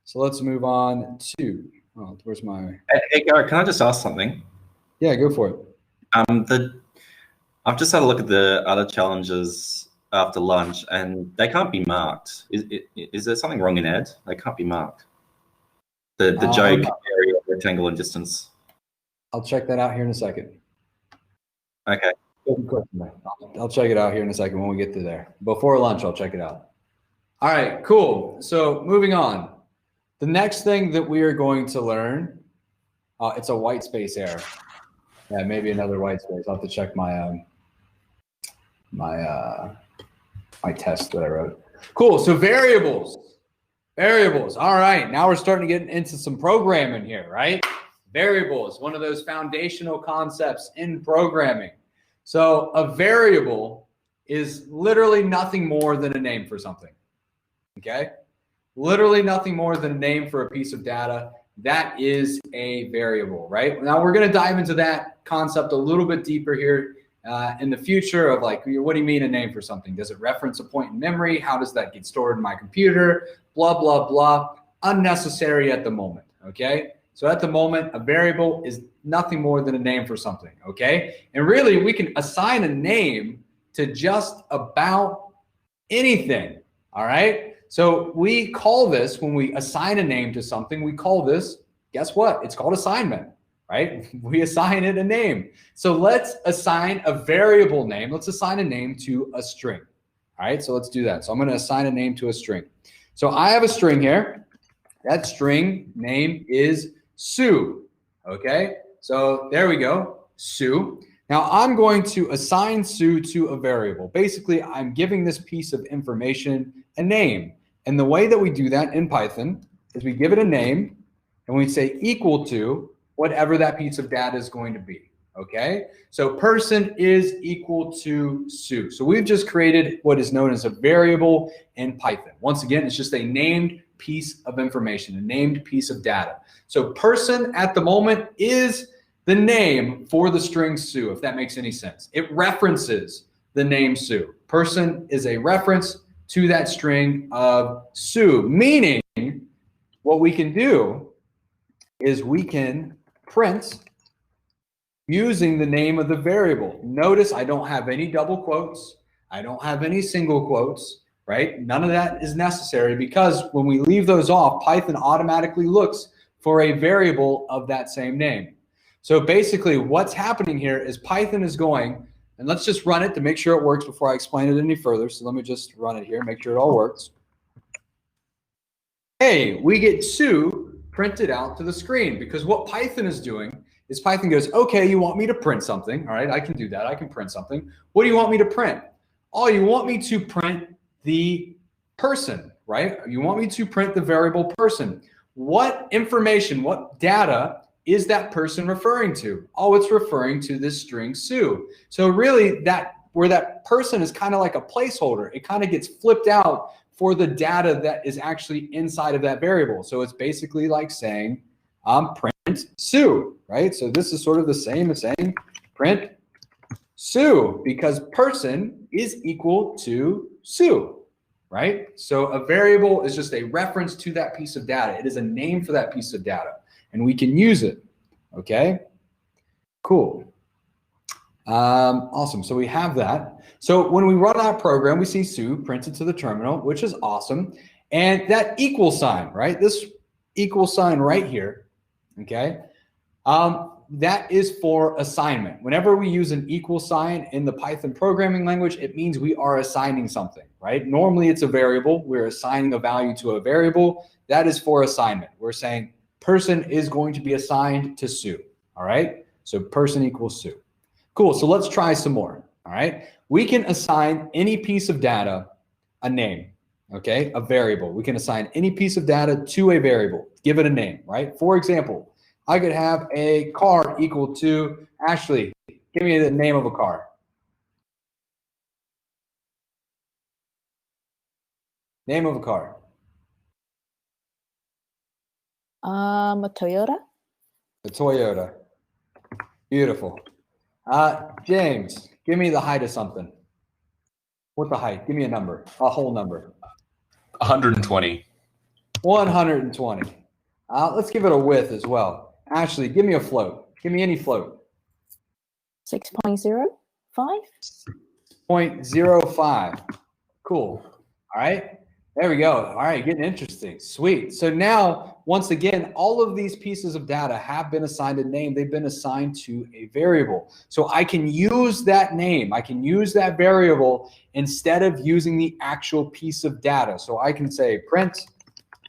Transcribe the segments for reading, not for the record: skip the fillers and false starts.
So let's move on to, oh, where's my... Hey, Garrett, can I just ask something? Yeah, go for it. I've just had a look at the other challenges after lunch, and they can't be marked. Is there something wrong in Ed? They can't be marked. The joke, area, rectangle, and distance. I'll check that out here in a second. Okay. I'll check it out here in a second when we get to there. Before lunch, I'll check it out. All right, cool. So moving on. The next thing that we are going to learn, it's a white space error. Yeah, maybe another white space. I'll have to check my my test that I wrote. Cool. So variables. All right. Now we're starting to get into some programming here, right? Variables, one of those foundational concepts in programming. So a variable is literally nothing more than a name for something. Okay? Literally nothing more than a name for a piece of data. That is a variable, right? Now we're going to dive into that concept a little bit deeper here in the future of like, what do you mean a name for something? Does it reference a point in memory? How does that get stored in my computer? Blah, blah, blah. Unnecessary at the moment, okay? So at the moment, a variable is nothing more than a name for something, okay? And really, we can assign a name to just about anything, all right? So we call this, when we assign a name to something, we call this, guess what? It's called assignment, right? We assign it a name. So let's assign a variable name. Let's assign a name to a string, all right? So let's do that. So I'm going to assign a name to a string. So I have a string here. That string name is Sue, okay? So there we go, Sue. Now I'm going to assign Sue to a variable. Basically, I'm giving this piece of information a name. And the way that we do that in Python is we give it a name and we say equal to whatever that piece of data is going to be, okay? So person is equal to Sue. So we've just created what is known as a variable in Python. Once again, it's just a named piece of information, a named piece of data. So person at the moment is the name for the string Sue, if that makes any sense. It references the name Sue. Person is a reference to that string of Sue, meaning what we can do is we can print using the name of the variable. Notice I don't have any double quotes. I don't have any single quotes, right? None of that is necessary because when we leave those off, Python automatically looks for a variable of that same name. So basically what's happening here is Python is going, and let's just run it to make sure it works before I explain it any further. So let me just run it here, make sure it all works. Hey, we get Sue printed out to the screen because what Python is doing is Python goes, okay, you want me to print something. All right, I can do that. I can print something. What do you want me to print? Oh, you want me to print the person, right? You want me to print the variable person. What information, what data is that person referring to? Oh, it's referring to this string Sue. So really where that person is kind of like a placeholder, it kind of gets flipped out for the data that is actually inside of that variable. So it's basically like saying, print Sue, right? So this is sort of the same as saying print Sue because person is equal to Sue, right? So a variable is just a reference to that piece of data. It is a name for that piece of data. And we can use it, okay? Cool. Awesome, so we have that. So when we run our program, we see Sue printed to the terminal, which is awesome. And that equal sign, right? This equal sign right here, okay? That is for assignment. Whenever we use an equal sign in the Python programming language, it means we are assigning something, right? Normally it's a variable. We're assigning a value to a variable. That is for assignment. We're saying person is going to be assigned to Sue, all right? So person equals Sue. Cool, so let's try some more, all right? We can assign any piece of data a name, okay? A variable. We can assign any piece of data to a variable, give it a name, right? For example, I could have a car equal to, Ashley, give me the name of a car. Name of a car. A Toyota. A Toyota. Beautiful. James, give me the height of something. What's the height? Give me a number, a whole number. 120. 120. Let's give it a width as well. Ashley, give me a float. Give me any float. 6.05. 0.05. Cool. All right. There we go. All right. Getting interesting. Sweet. So now, once again, all of these pieces of data have been assigned a name. They've been assigned to a variable. So I can use that name. I can use that variable instead of using the actual piece of data. So I can say print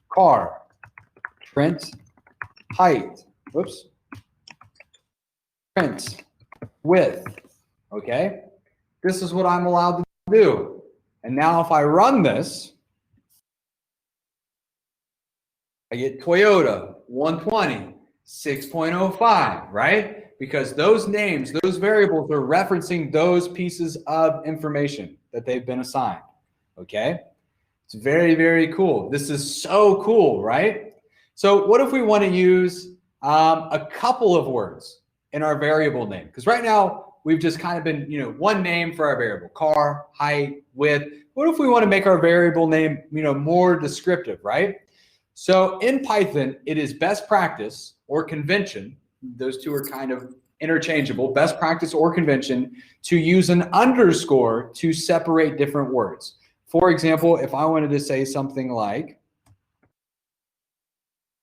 car, print height, whoops, print width. Okay. This is what I'm allowed to do. And now if I run this, I get Toyota 120, 6.05, right? Because those names, those variables are referencing those pieces of information that they've been assigned, okay? It's very, very cool. This is so cool, right? So what if we want to use a couple of words in our variable name? Because right now, we've just kind of been, one name for our variable, car, height, width. What if we want to make our variable name, more descriptive, right? So in Python, it is best practice or convention. Those two are kind of interchangeable, best practice or convention, to use an underscore to separate different words. For example, if I wanted to say something like,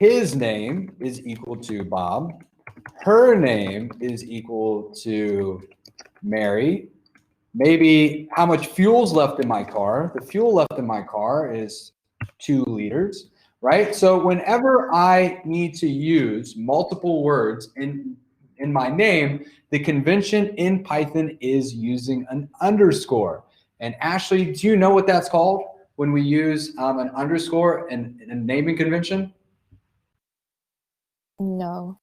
his name is equal to Bob, her name is equal to Mary, maybe how much fuel's left in my car. The fuel left in my car is 2 liters. Right? So whenever I need to use multiple words in my name, the convention in Python is using an underscore. And Ashley, do you know what that's called when we use an underscore in a naming convention? No.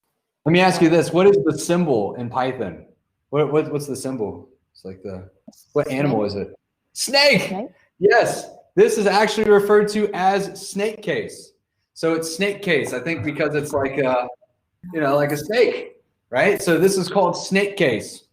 Let me ask you this. What is the symbol in Python? What's the symbol? It's like what animal is it? Snake. Snake? Yes. This is actually referred to as snake case. So it's snake case, I think, because it's like like a snake, right? So this is called snake case.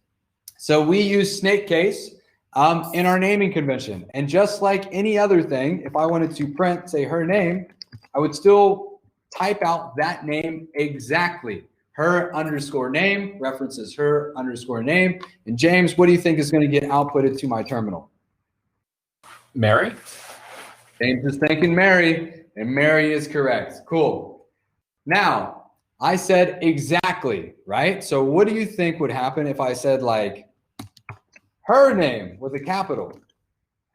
So we use snake case in our naming convention. And just like any other thing, if I wanted to print, say, her name, I would still type out that name exactly. Her underscore name references her underscore name. And James, what do you think is going to get outputted to my terminal? Mary? James is thinking Mary. And Mary is correct. Cool. Now, I said exactly, right? So what do you think would happen if I said like her name with a capital?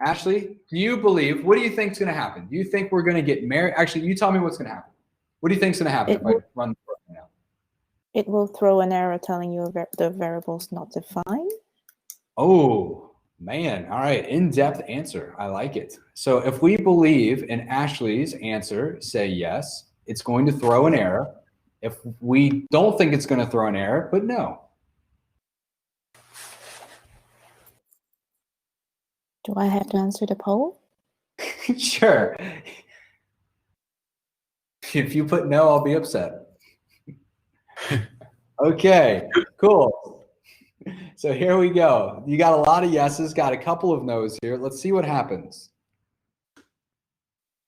Ashley, what do you think is going to happen? Do you think we're going to get married? Actually, you tell me what's going to happen. What do you think is going to happen if I run the program now? It will throw an error telling you the variable's not defined. Oh, man. All right. In-depth answer. I like it. So if we believe in Ashley's answer, say yes, it's going to throw an error. If we don't think it's going to throw an error, but no. Do I have to answer the poll? Sure. If you put no, I'll be upset. Okay, cool. So here we go. You got a lot of yeses, got a couple of no's here. Let's see what happens.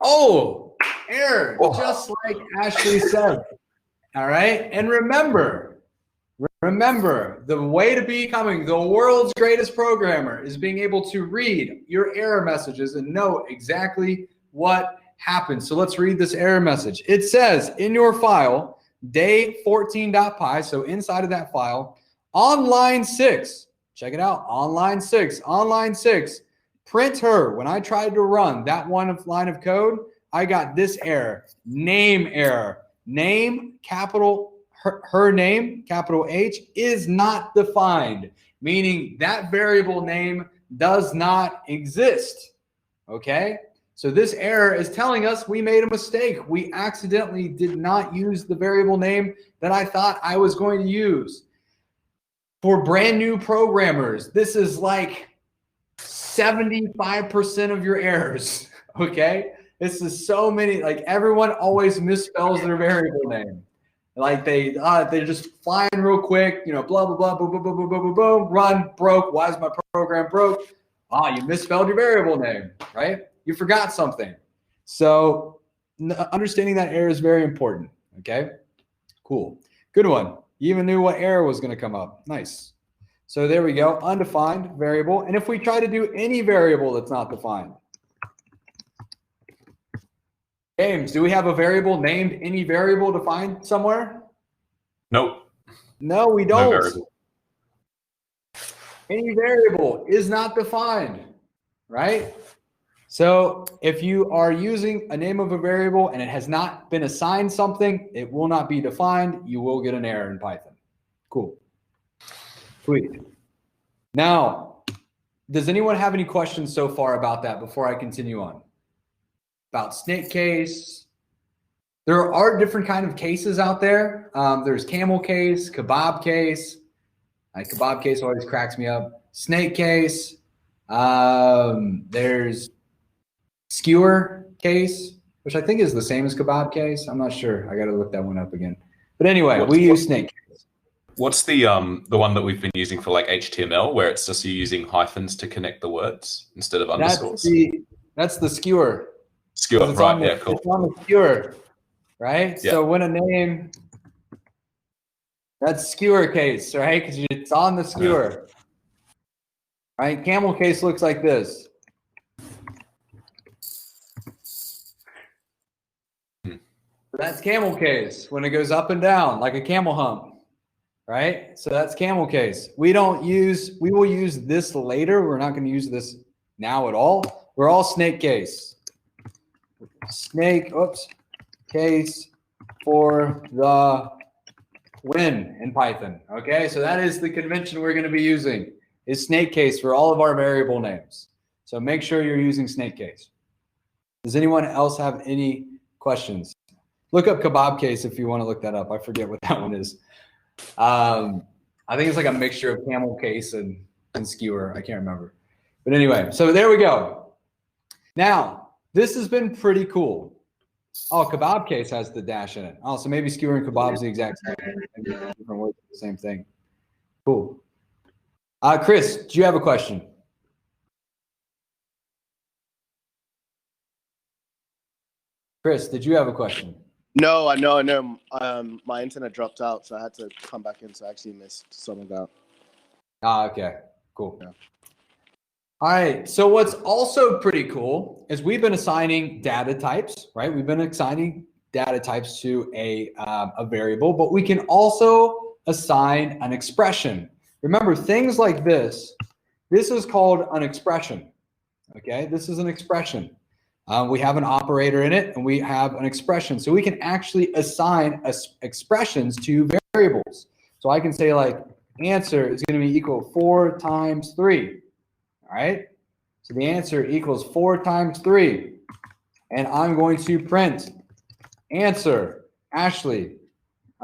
Oh, error, just like Ashley said. All right, and remember, the way to becoming the world's greatest programmer is being able to read your error messages and know exactly what happened. So let's read this error message. It says in your file, day14.py, so inside of that file, on line 6, check it out, on line 6, print her. When I tried to run that line of code, I got this error, name error. Name, capital, her name, capital H, is not defined, meaning that variable name does not exist, okay? So this error is telling us we made a mistake. We accidentally did not use the variable name that I thought I was going to use. For brand new programmers, this is like 75% of your errors, okay? This is so many, like everyone always misspells their variable name. Like they're just flying real quick, blah, blah, blah, boom, boom, boom, boom, boom, boom, boom, run, broke. Why is my program broke? You misspelled your variable name, right? You forgot something. So understanding that error is very important. Okay, cool. Good one. You even knew what error was going to come up. Nice. So there we go. Undefined variable. And if we try to do any variable that's not defined. James, do we have a variable named any variable defined somewhere? Nope. No, we No don't. variable. Any variable is not defined, right? So if you are using a name of a variable and it has not been assigned something, it will not be defined. You will get an error in Python. Cool. Sweet. Now, does anyone have any questions so far about that before I continue on? About snake case. There are different kind of cases out there. There's camel case, kebab case. Kebab case always cracks me up. Snake case. There's skewer case, which I think is the same as kebab case. I'm not sure. I got to look that one up again. But anyway, we use snake case. What's the one that we've been using for like HTML, where it's just you using hyphens to connect the words instead of underscores? That's the skewer. Skewer, right? Yeah, cool. It's on the skewer, right? Yeah. So when a name, that's skewer case, right? Because it's on the skewer, right? Camel case looks like this. That's camel case when it goes up and down like a camel hump, right? So that's camel case. We will use this later. We're not going to use this now at all. We're all snake case. Snake, case for the win in Python. Okay, so that is the convention we're going to be using, is snake case for all of our variable names. So make sure you're using snake case. Does anyone else have any questions? Look up kebab case if you want to look that up. I forget what that one is. I think it's like a mixture of camel case and skewer. I can't remember. But anyway, so there we go. Now, this has been pretty cool. Oh, kebab case has the dash in it. Oh, so maybe skewer and kebab is the exact same. Maybe different words, the same thing. Cool. Chris, do you have a question? Chris, did you have a question? No, I know. My internet dropped out, so I had to come back in. So I actually missed some of that. Okay, cool. Yeah. All right, so what's also pretty cool is we've been assigning data types, right? We've been assigning data types to a variable, but we can also assign an expression. Remember, things like this is called an expression, okay? This is an expression. We have an operator in it, and we have an expression. So we can actually assign expressions to variables. So I can say like answer is going to be equal 4 times 3. All right, so the answer equals 4 times 3. And I'm going to print answer, Ashley.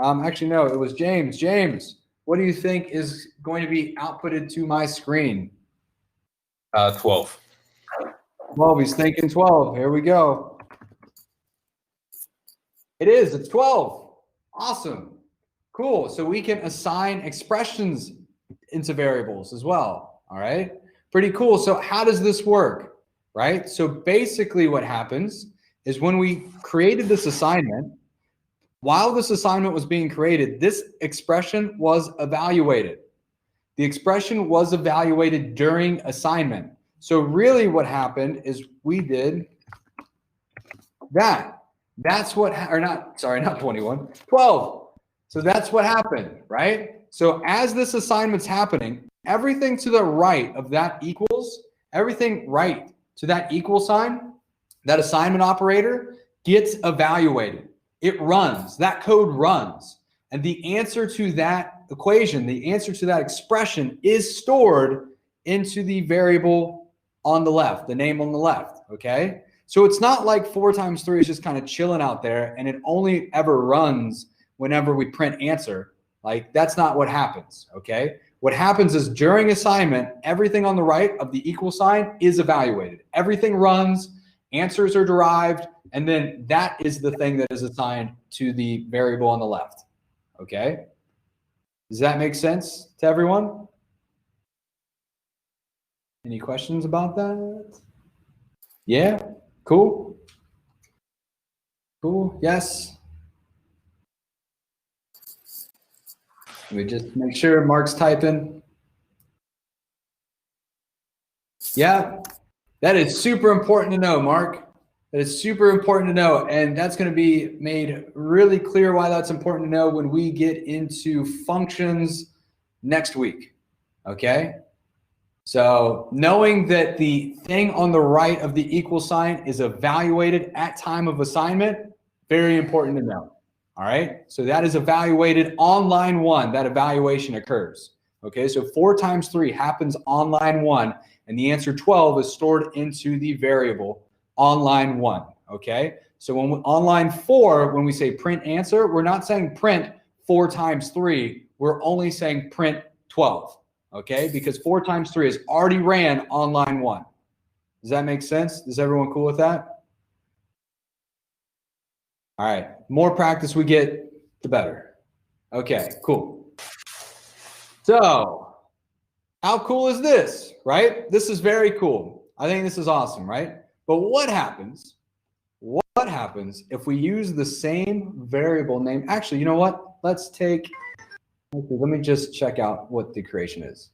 Actually, no, it was James. James, what do you think is going to be outputted to my screen? 12. 12, he's thinking 12. Here we go. It is, it's 12. Awesome. Cool. So we can assign expressions into variables as well. All right. Pretty cool. So how does this work? Right. So basically what happens is when we created this assignment, while this assignment was being created, this expression was evaluated. The expression was evaluated during assignment. So really what happened is we did that. That's what, or not, sorry, not 21, 12. So that's what happened, right? So as this assignment's happening, everything to the right of that equals, everything right to that equal sign, that assignment operator gets evaluated. It runs, that code runs. And the answer to that equation, the answer to that expression is stored into the variable on the left, the name on the left, okay? So it's not like 4 times 3 is just kind of chilling out there and it only ever runs whenever we print answer. Like that's not what happens, okay? What happens is during assignment, everything on the right of the equal sign is evaluated. Everything runs, answers are derived, and then that is the thing that is assigned to the variable on the left, okay? Does that make sense to everyone? Any questions about that? Yeah, cool. Cool. Yes. Let me just make sure Mark's typing. Yeah, that is super important to know, Mark. That is super important to know. And that's going to be made really clear why that's important to know when we get into functions next week. Okay? So knowing that the thing on the right of the equal sign is evaluated at time of assignment, very important to know. All right? So that is evaluated on line 1. That evaluation occurs. Okay? So 4 times 3 happens on line 1, and the answer 12 is stored into the variable on line 1. Okay? So on line 4, when we say print answer, we're not saying print 4 times 3. We're only saying print 12. Okay? Because 4 times 3 is already ran on line 1. Does that make sense? Is everyone cool with that? All right. More practice we get, the better. Okay, cool. So, how cool is this, right? This is very cool. I think this is awesome, right? But what happens? What happens if we use the same variable name? Actually, you know what? Let me just check out what the creation is.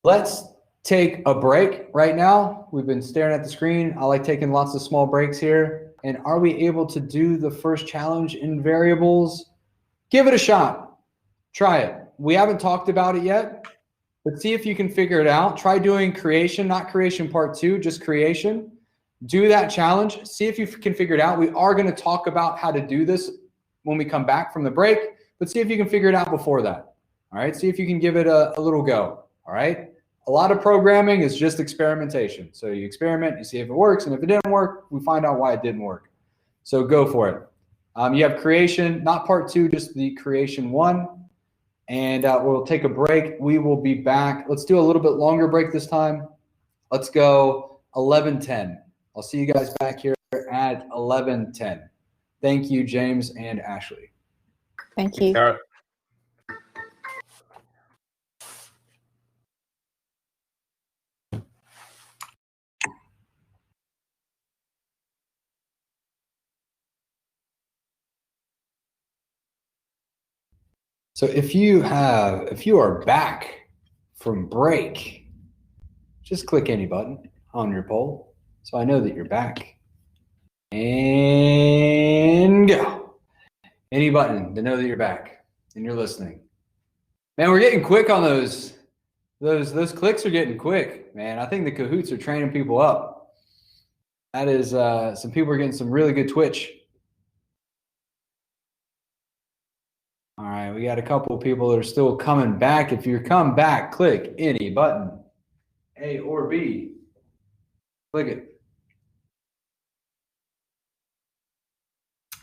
Let's take a break right now. We've been staring at the screen. I like taking lots of small breaks here. And are we able to do the first challenge in variables? Give it a shot. Try it. We haven't talked about it yet, but see if you can figure it out. Try doing creation, not creation part 2, just creation. Do that challenge. See if you can figure it out. We are going to talk about how to do this when we come back from the break, but see if you can figure it out before that. All right. See if you can give it a little go. All right. A lot of programming is just experimentation. So you experiment, you see if it works, and if it didn't work, we find out why it didn't work. So go for it. You have creation, not part 2, just the creation 1. And we'll take a break. We will be back. Let's do a little bit longer break this time. Let's go 11:10. I'll see you guys back here at 11:10. Thank you, James and Ashley. Thank you. Garrett. So if you are back from break, just click any button on your poll so I know that you're back. And go. Any button to know that you're back and you're listening. Man, we're getting quick on those. Those clicks are getting quick, man. I think the Kahoots are training people up. That is, some people are getting some really good Twitch. All right, we got a couple of people that are still coming back. If you come back, click any button, A or B. Click it.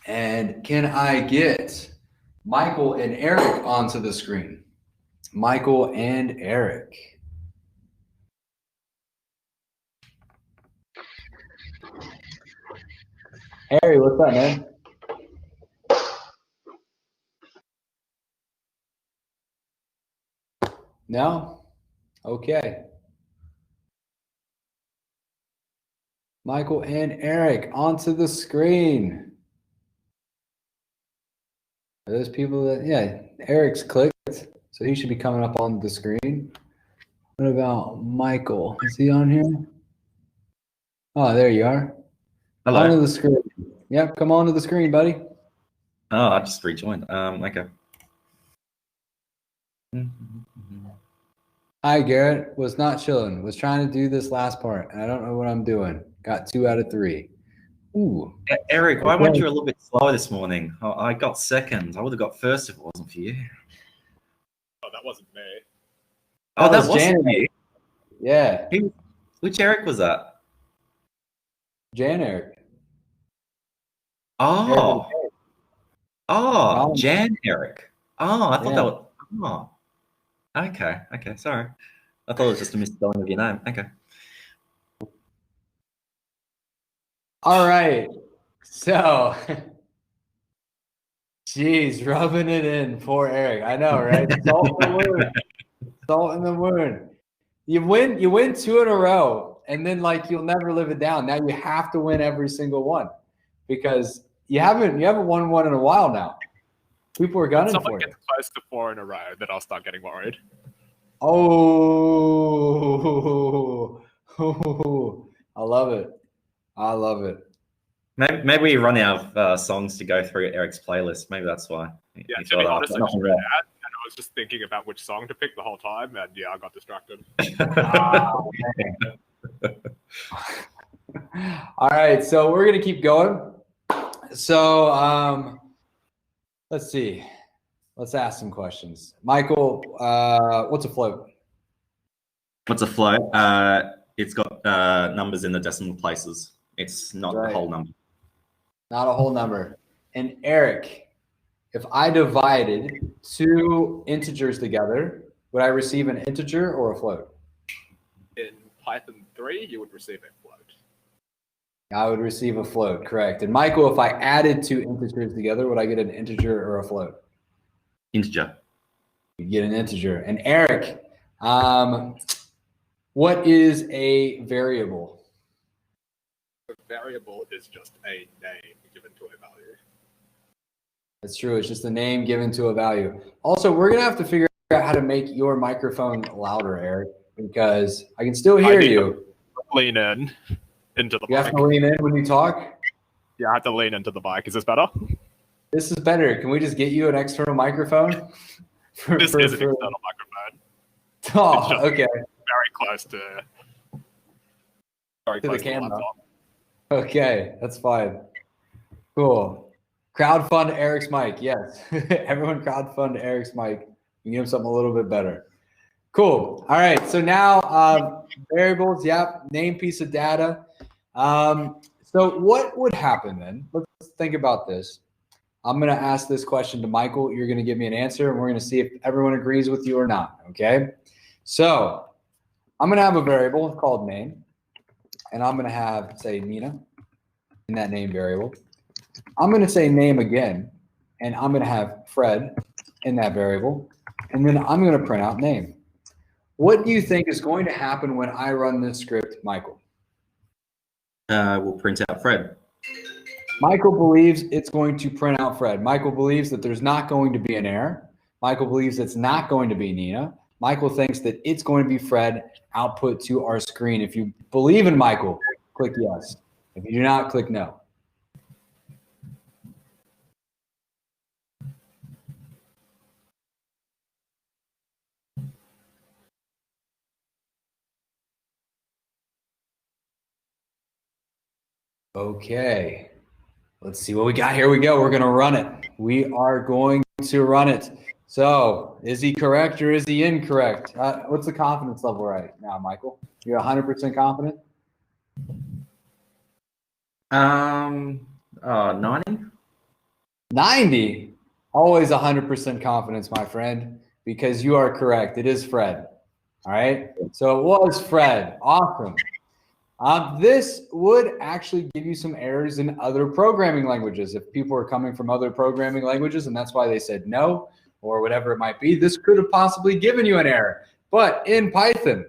And can I get Michael and Eric onto the screen? Michael and Eric. Harry, what's up, man? No? Okay. Michael and Eric onto the screen. Are those people that, yeah, Eric's clicked, so he should be coming up on the screen. What about Michael? Is he on here? Oh, there you are. Hello. Onto the screen. Yep, come on to the screen, buddy. Oh, I just rejoined. Okay. Hi, Garrett. Was not chilling. Was trying to do this last part, and I don't know what I'm doing. Got 2 out of 3. Ooh. Eric, why weren't you a little bit slower this morning? I got second. I would have got first if it wasn't for you. Oh, that wasn't me. Oh, that was wasn't Janet. you. Yeah, Which Eric was that? Jan Eric. Oh, Oh. Jan Eric. Oh, I thought Yeah. that was. Oh, okay. Sorry, I thought it was just a misspelling of your name. Okay. All right. So, geez, rubbing it in. Poor Eric. I know, right? Salt in the wound. Salt in the wound. You win 2 in a row. and then like you'll never live it down. Now you have to win every single one because you haven't won one in a while now. People are gunning Someone for you. gets close to 4 in a row, then I'll start getting worried. Oh, I love it. I love it. Maybe we run out of songs to go through Eric's playlist. Maybe that's why. Yeah, He to be thought, honest, I "Oh, just read that, and I was just thinking about which song to pick the whole time, and yeah, I got distracted. All right, so we're gonna keep going. So let's see. Let's ask some questions. Michael, what's a float? What's a float? It's got numbers in the decimal places. It's not Right. the whole number. Not a whole number. And Eric, if I divided two integers together, would I receive an integer or a float? In Python 3, you would receive a float. I would receive a float, correct. And Michael, if I added two integers together, would I get an integer or a float? Integer. You get an integer. And Eric, what is a variable? A variable is just a name given to a value. That's true. It's just a name given to a value. Also, we're going to have to figure out how to make your microphone louder, Eric, because I can still hear need you. Lean in into the You have mic. to lean in when you talk. Yeah, I have to lean into the mic. Is this better? This is better. Can we just get you an external microphone? This is an external microphone. Oh, okay. Very close to the the camera. laptop. Okay, that's fine. Cool. Crowdfund Eric's mic. Yes. Everyone crowdfund Eric's mic. You give him something a little bit better. Cool. All right. So now variables, yep, name piece of data. So what would happen then? Let's think about this. I'm going to ask this question to Michael. You're going to give me an answer, and we're going to see if everyone agrees with you or not. Okay. So I'm going to have a variable called name, and I'm going to have, say, Nina in that name variable. I'm going to say name again, and I'm going to have Fred in that variable, and then I'm going to print out name. What do you think is going to happen when I run this script, Michael? We'll print out Fred. Michael believes it's going to print out Fred. Michael believes that there's not going to be an error. Michael believes it's not going to be Nina. Michael thinks that it's going to be Fred output to our screen. If you believe in Michael, click yes. If you do not, click no. Okay. Let's see what we got. Here we go. We're going to run it. We are going to run it. So is he correct or is he incorrect? What's the confidence level right now, Michael? You're 100% confident? 90? 90. Always 100% confidence, my friend, because you are correct. It is Fred. All right. So it was Fred. Awesome. This would actually give you some errors in other programming languages. If people are coming from other programming languages and that's why they said no or whatever it might be, this could have possibly given you an error. But in Python,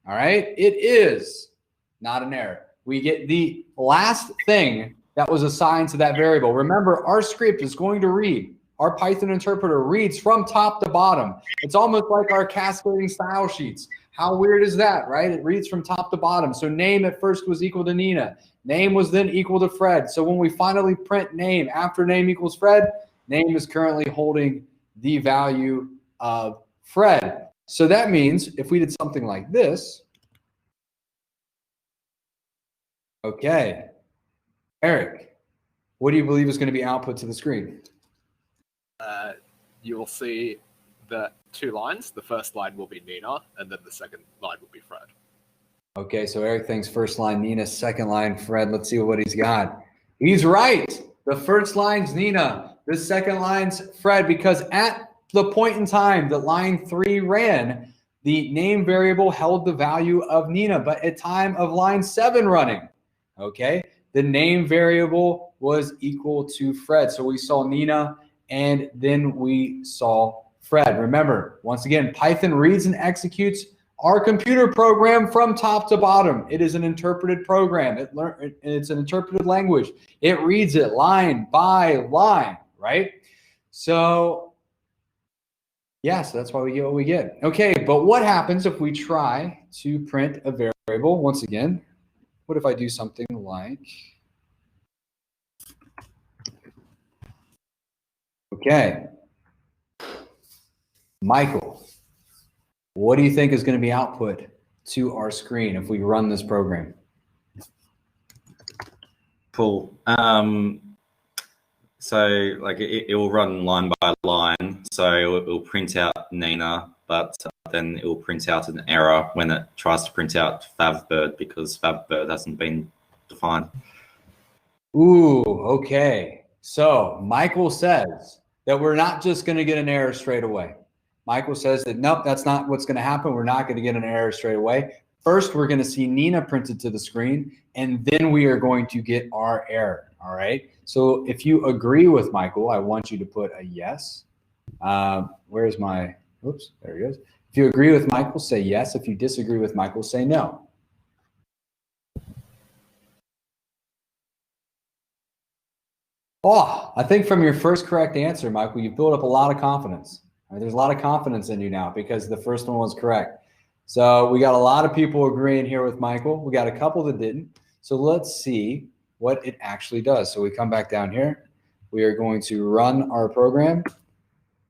all right, it is not an error. We get the last thing that was assigned to that variable. Remember, our script is going to read. Our Python interpreter reads from top to bottom. It's almost like our cascading style sheets. How weird is that, right? It reads from top to bottom. So name at first was equal to Nina. Name was then equal to Fred. So when we finally print name after name equals Fred, name is currently holding the value of Fred. So that means if we did something like this, okay, Eric, what do you believe is going to be output to the screen? You will see the 2 lines. The first line will be Nina, and then the second line will be Fred. Okay, so Eric thinks first line Nina, second line Fred. Let's see what he's got. He's right. The first line's Nina. The second line's Fred, because at the point in time that line 3 ran, the name variable held the value of Nina, but at time of line 7 running, okay, the name variable was equal to Fred. So we saw Nina, and then we saw Fred. Remember, once again, Python reads and executes our computer program from top to bottom. It is an interpreted program. It's an interpreted language. It reads it line by line, right? So, yeah, so that's why we get what we get. Okay, but what happens if we try to print a variable? Once again, what if I do something like, okay, Michael, what do you think is going to be output to our screen if we run this program? Cool. So like it will run line by line. So it will print out Nina, but then it will print out an error when it tries to print out favbird because favbird hasn't been defined. Ooh, okay. So Michael says that we're not just going to get an error straight away. Michael says that, nope, that's not what's going to happen. We're not going to get an error straight away. First, we're going to see Nina printed to the screen, and then we are going to get our error, all right? So if you agree with Michael, I want you to put a yes. Where's my, oops, there he goes. If you agree with Michael, say yes. If you disagree with Michael, say no. Oh, I think from your first correct answer, Michael, you built up a lot of confidence. All right, there's a lot of confidence in you now because the first one was correct. So we got a lot of people agreeing here with Michael. We got a couple that didn't. So let's see what it actually does. So we come back down here. We are going to run our program.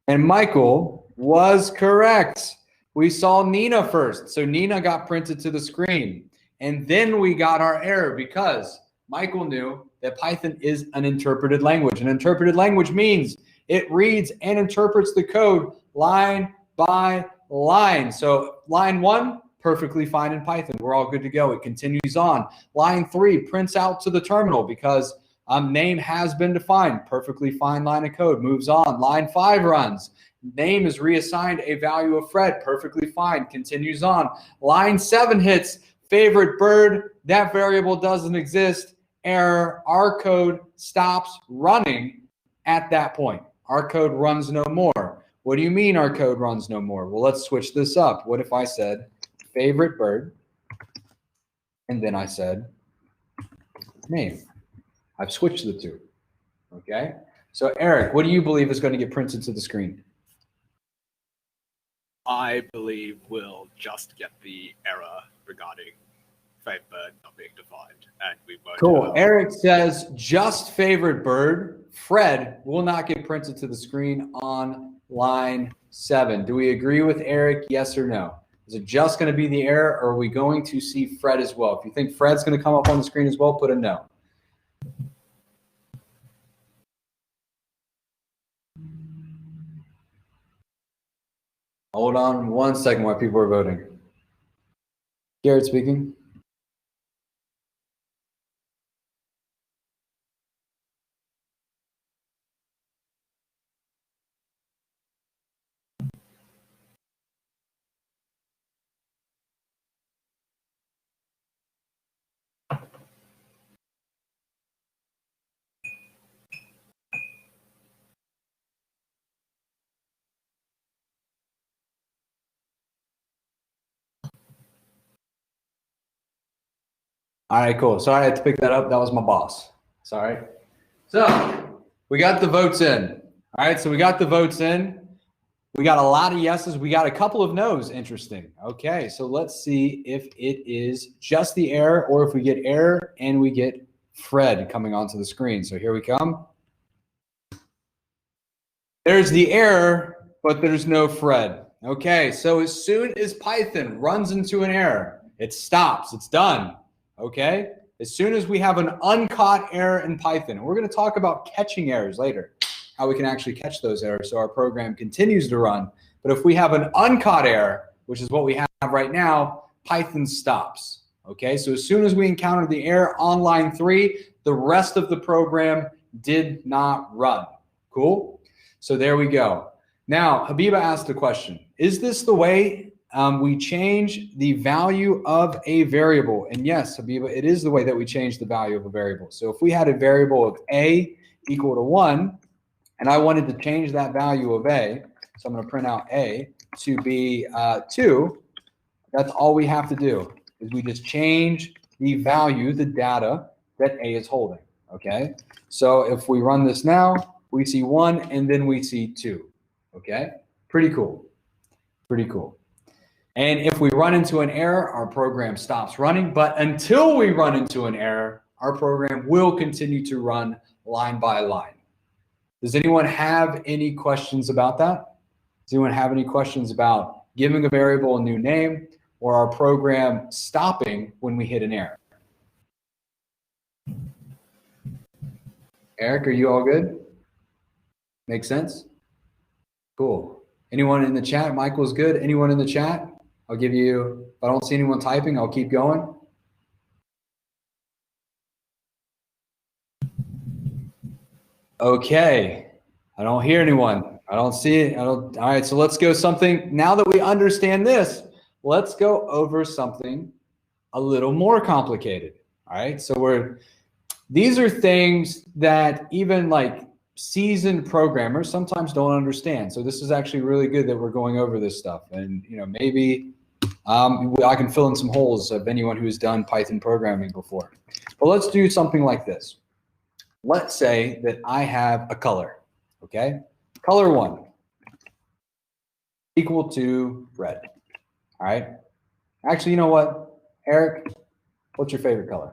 And Michael was correct. We saw Nina first. So Nina got printed to the screen. And then we got our error because Michael knew that Python is an interpreted language. An interpreted language means it reads and interprets the code line by line. So line 1, perfectly fine in Python. We're all good to go. It continues on. Line 3 prints out to the terminal because name has been defined. Perfectly fine line of code. Moves on. Line 5 runs. Name is reassigned a value of Fred. Perfectly fine. Continues on. Line 7 hits. Favorite bird. That variable doesn't exist. Error. Our code stops running at that point. Our code runs no more. What do you mean our code runs no more? Well, let's switch this up. What if I said favorite bird, and then I said name? I've switched the two, okay? So Eric, what do you believe is going to get printed to the screen? I believe we'll just get the error regarding favbird not being defined, and we won't. Cool. Eric says just favorite bird. Fred will not get printed to the screen on line 7. Do we agree with Eric? Yes or no? Is it just going to be the error, or are we going to see Fred as well? If you think Fred's going to come up on the screen as well, put a no. Hold on 1 second while people are voting. Garrett speaking. All right, cool. Sorry I had to pick that up. That was my boss. Sorry. So we got the votes in. All right, so we got the votes in. We got a lot of yeses. We got a couple of no's. Interesting. Okay, so let's see if it is just the error or if we get error and we get Fred coming onto the screen. So here we come. There's the error, but there's no Fred. Okay, so as soon as Python runs into an error, it stops. It's done. Okay, as soon as we have an uncaught error in Python, we're going to talk about catching errors later, how we can actually catch those errors so our program continues to run. But if we have an uncaught error, which is what we have right now, Python stops. Okay, so as soon as we encounter the error on line 3, the rest of the program did not run. Cool? So there we go. Now, Habiba asked a question. Is this the way we change the value of a variable? And yes, Habiba, it is the way that we change the value of a variable. So if we had a variable of a equal to 1, and I wanted to change that value of a, so I'm going to print out a to be 2, That's all we have to do is we just change the value, the data that A is holding, okay? So if we run this now, we see 1 and then we see 2, okay? Pretty cool, pretty cool. And if we run into an error, our program stops running. But until we run into an error, our program will continue to run line by line. Does anyone have any questions about that? Does anyone have any questions about giving a variable a new name or our program stopping when we hit an error? Eric, are you all good? Make sense? Cool. Anyone in the chat? Michael's good. Anyone in the chat? I'll give you, if I don't see anyone typing, I'll keep going. Okay. I don't hear anyone. I don't see it. All right, so let's go something. Now that we understand this, let's go over something a little more complicated. All right, so these are things that even like seasoned programmers sometimes don't understand. So this is actually really good that we're going over this stuff. And maybe I can fill in some holes of anyone who's done Python programming before. But let's do something like this. Let's say that I have a color, okay? Color 1 equal to red, all right? Actually, you know what? Eric, what's your favorite color?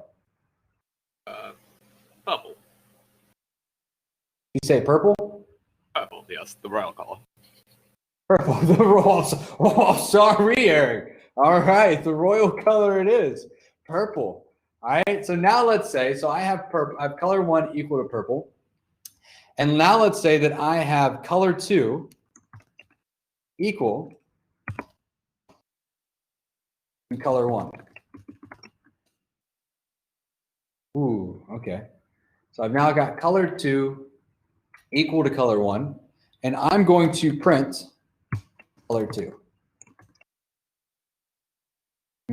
Purple. You say purple? Purple, yes, the royal color. Purple, the royal. Oh, sorry, Eric. All right, the royal color it is, purple. All right, so now let's say, so I have purple. I have color 1 equal to purple. And now let's say that I have color 2 equal to color 1. Ooh, okay. So I've now got color 2 equal to color 1, and I'm going to print color 2.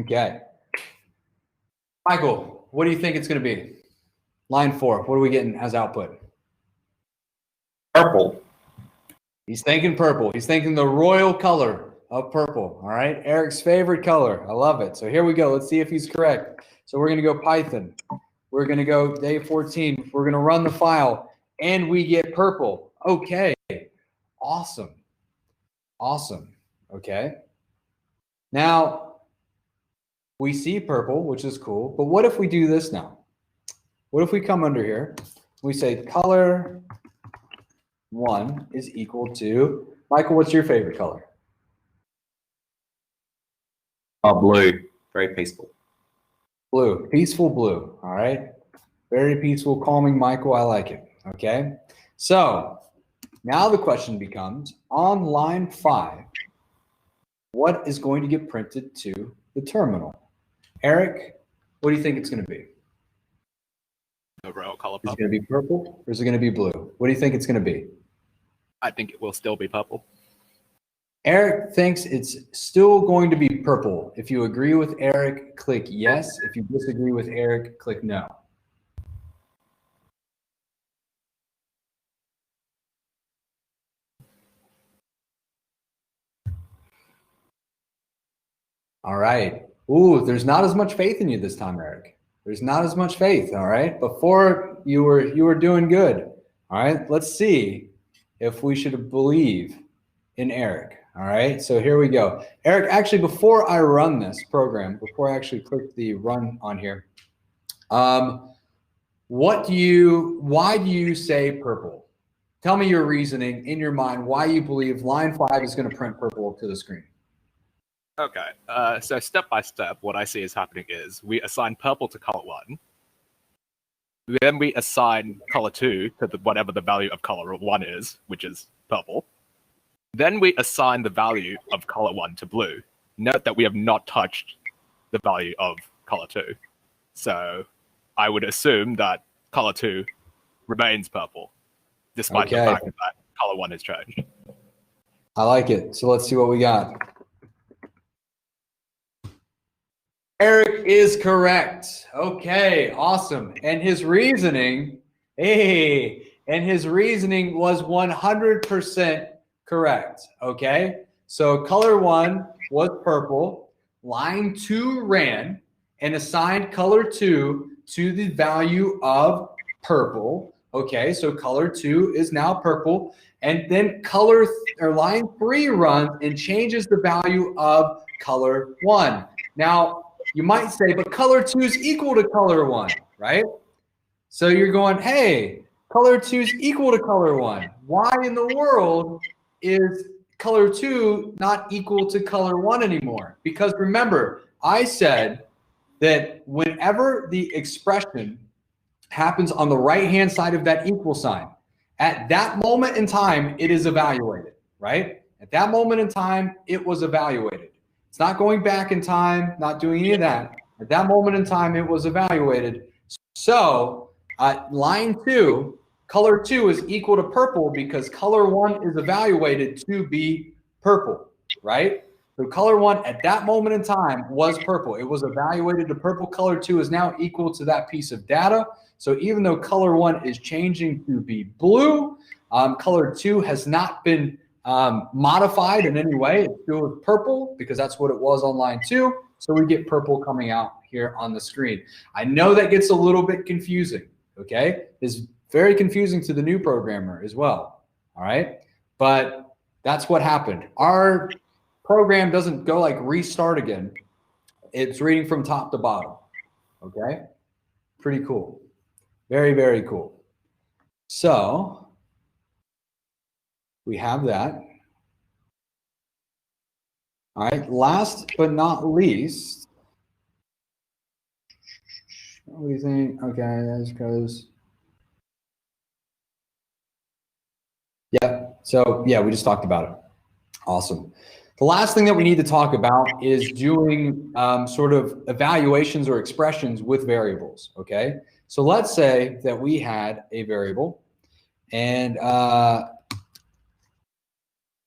Okay. Michael, what do you think it's going to be? Line 4, what are we getting as output? Purple. He's thinking purple. He's thinking the royal color of purple. All right, Eric's favorite color. I love it. So here we go. Let's see if he's correct. So we're going to go Python. We're going to go day 14. We're going to run the file, and we get purple. Okay, awesome. Awesome. Okay. Now, we see purple, which is cool. But what if we do this now? What if we come under here? We say color 1 is equal to, Michael, what's your favorite color? Blue. Very peaceful. Blue, peaceful blue. All right. Very peaceful, calming, Michael. I like it. Okay. So now the question becomes, on line 5, what is going to get printed to the terminal? Eric, what do you think it's going to be? The royal color Is it purple. going to be purple or is it going to be blue? What do you think it's going to be? I think it will still be purple. Eric thinks it's still going to be purple. If you agree with Eric, click yes. If you disagree with Eric, click no. All right. Ooh, there's not as much faith in you this time, Eric. There's not as much faith, all right? Before you were doing good. All right, let's see if we should believe in Eric. All right, so here we go. Eric, actually, before I run this program, before I actually click the run on here, why do you say purple? Tell me your reasoning in your mind why you believe line 5 is going to print purple to the screen. Okay, so step by step, what I see is happening is we assign purple to color 1. Then we assign color 2 to whatever the value of color 1 is, which is purple. Then we assign the value of color 1 to blue. Note that we have not touched the value of color 2. So I would assume that color 2 remains purple, despite the fact that color 1 is changed. I like it. So let's see what we got. Eric is correct. Okay, awesome. And his reasoning, was 100% correct. Okay, so color 1 was purple. line 2 ran and assigned color 2 to the value of purple. Okay, so color 2 is now purple. And then line 3 runs and changes the value of color 1. Now, you might say, but color 2 is equal to color 1, right? So you're going, hey, color 2 is equal to color 1. Why in the world is color 2 not equal to color 1 anymore? Because remember, I said that whenever the expression happens on the right-hand side of that equal sign, at that moment in time, it is evaluated, right? At that moment in time, it was evaluated. It's not going back in time, not doing any of that. At that moment in time, it was evaluated. So line 2, color 2 is equal to purple because color 1 is evaluated to be purple, right? So color 1 at that moment in time was purple. It was evaluated to purple. Color 2 is now equal to that piece of data. So even though color 1 is changing to be blue, color 2 has not been modified in any way. It's still purple because that's what it was on line 2. So we get purple coming out here on the screen. I know that gets a little bit confusing, okay? It's very confusing to the new programmer as well, all right? But that's what happened. Our program doesn't go like restart again. It's reading from top to bottom, okay? Pretty cool. Very, very cool. So we have that. All right, last but not least, what do you think? Okay, that goes. Yeah, so yeah, we just talked about it. Awesome. The last thing that we need to talk about is doing sort of evaluations or expressions with variables, okay? So let's say that we had a variable and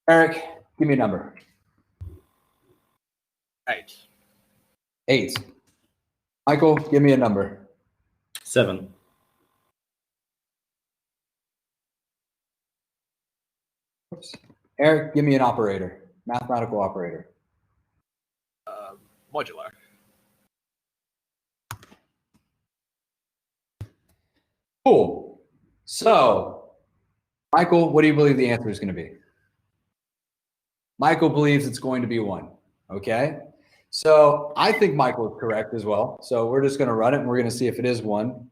Eric, give me a number. 8. 8. Michael, give me a number. 7. Oops. Eric, give me an operator, mathematical operator. Modular. Cool. So, Michael, what do you believe the answer is going to be? Michael believes it's going to be 1. Okay. So I think Michael is correct as well. So we're just going to run it and we're going to see if it is 1.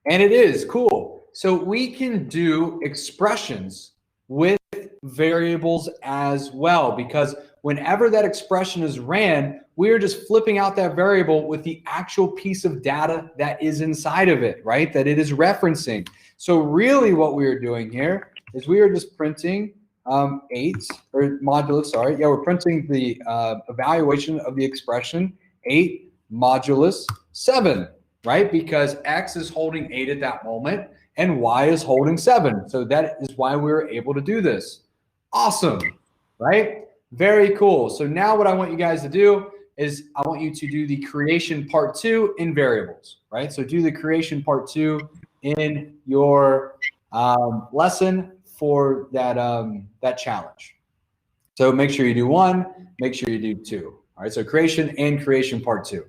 And it is. Cool. So we can do expressions with variables as well, because whenever that expression is ran, we are just flipping out that variable with the actual piece of data that is inside of it, right? That it is referencing. So really what we are doing here is we are just printing 8 or modulus, sorry. Yeah, we're printing the evaluation of the expression 8 modulus 7, right? Because X is holding 8 at that moment and Y is holding 7. So that is why we were able to do this. Awesome, right? Very cool. So now what I want you guys to do is I want you to do the creation part 2 in variables, right? So do the creation part 2 in your lesson for that that challenge. So make sure you do 1, make sure you do 2. All right, so creation and creation part 2.